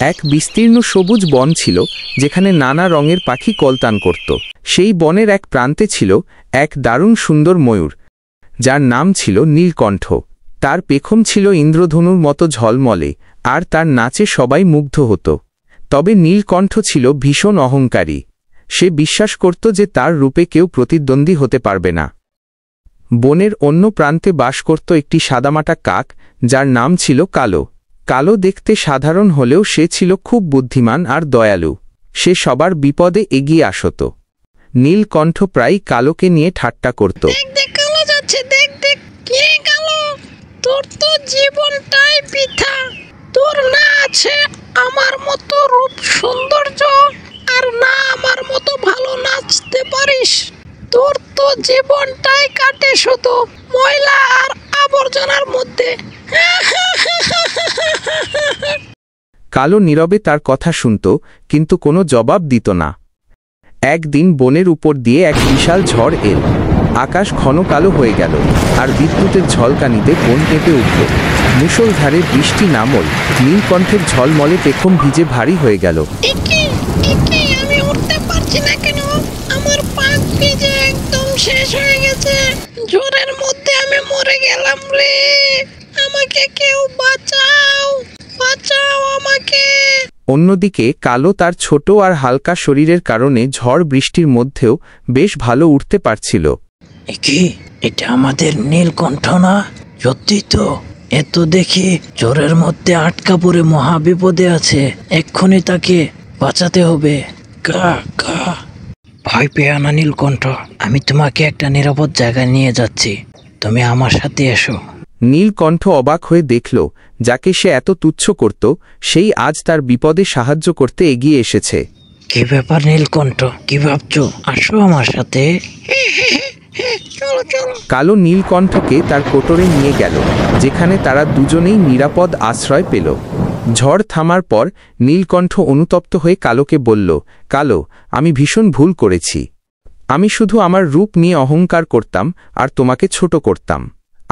এক বিস্তীর্ণ সবুজ বন ছিল, যেখানে নানা রঙের পাখি কলতান করত। সেই বনের এক প্রান্তে ছিল এক দারুণ সুন্দর ময়ূর, যার নাম ছিল নীলকণ্ঠ। তার পেখম ছিল ইন্দ্রধনুর মতো ঝলমলে, আর তার নাচে সবাই মুগ্ধ হতো। তবে নীলকণ্ঠ ছিল ভীষণ অহংকারী। সে বিশ্বাস করত যে তার রূপে কেউ প্রতিদ্বন্দ্বী হতে পারবে না। বনের অন্য প্রান্তে বাস করত একটি সাদামাটা কাক, যার নাম ছিল কালো। কালো দেখতে সাধারণ হলেও সে ছিল খুব বুদ্ধিমান আর দয়ালু। সে সবার বিপদে এগিয়ে আসত। নীলকণ্ঠ প্রায়ই কালোকে নিয়ে ঠাট্টা করত। তোর তো জীবনটাই বৃথা। তোর না আছে আমার মতো রূপ সৌন্দর্য, আর না আমার মতো ভালো নাচতে পারিস। তোর তো জীবনটাই কাটে শুধু ময়লা আর আবর্জনার মধ্যে। কালো নীরবে তার কথা শুনত, কিন্তু কোনো জবাব দিত না। একদিন বনের উপর দিয়ে এক বিশাল ঝড় এল। আকাশ ঘন কালো হয়ে গেল, আর বিদ্যুতের ঝলকানিতে বন কেঁপে উঠল। মুষলধারে বৃষ্টি নামল, নীলকণ্ঠের ঝলমলে পেখম ভিজে ভারী হয়ে গেল। আমি উঠতে পারছি না কেন? আমার পা ভিজে একদম শেষ হয়ে গেছে। ঝড়ের মধ্যে আমি মরে গেলাম রে। আমাকে কেউ বাঁচাও, বাঁচাও আমাকে। অন্যদিকে কালো তার ছোট আর হালকা শরীরের কারণে ঝড় বৃষ্টির মধ্যেও বেশ ভালো উঠতে পারছিল। এটা আমাদের নীলকণ্ঠ না? সত্যি তো। এত দেখি ঝড়ের মধ্যে আটকা পড়ে মহা বিপদে আছে। এক্ষুনি তাকে বাঁচাতে হবে। ভয় পেও না নীলকণ্ঠ, আমি তোমাকে একটা নিরাপদ জায়গায় নিয়ে যাচ্ছি। তুমি আমার সাথে এসো। নীলকণ্ঠ অবাক হয়ে দেখল, যাকে সে এত তুচ্ছ করত, সেই আজ তার বিপদে সাহায্য করতে এগিয়ে এসেছে। কি ব্যাপার নীলকণ্ঠ, কি ভাবছো? আসো আমার সাথে। কালো নীলকণ্ঠকে তার কোটরে নিয়ে গেল, যেখানে তারা দুজনেই নিরাপদ আশ্রয় পেল। ঝড় থামার পর নীলকণ্ঠ অনুতপ্ত হয়ে কালোকে বলল, কালো, আমি ভীষণ ভুল করেছি। আমি শুধু আমার রূপ নিয়ে অহংকার করতাম আর তোমাকে ছোট করতাম।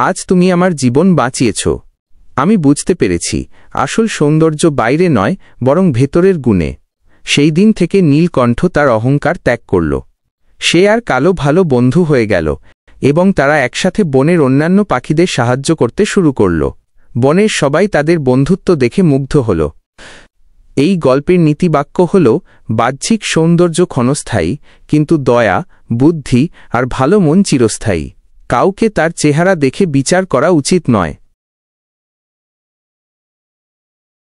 আজ তুমি আমার জীবন বাঁচিয়েছ। আমি বুঝতে পেরেছি, আসল সৌন্দর্য বাইরে নয়, বরং ভেতরের গুণে। সেই দিন থেকে নীলকণ্ঠ তার অহংকার ত্যাগ করল। সে আর কালো ভালো বন্ধু হয়ে গেল, এবং তারা একসাথে বনের অন্যান্য পাখিদের সাহায্য করতে শুরু করল। বনের সবাই তাদের বন্ধুত্ব দেখে মুগ্ধ হল। এই গল্পের নীতিবাক্য হল, বাহ্যিক সৌন্দর্য ক্ষণস্থায়ী, কিন্তু দয়া, বুদ্ধি আর ভালো মন চিরস্থায়ী। কাউকে তার চেহারা দেখে বিচার করা উচিত নয়।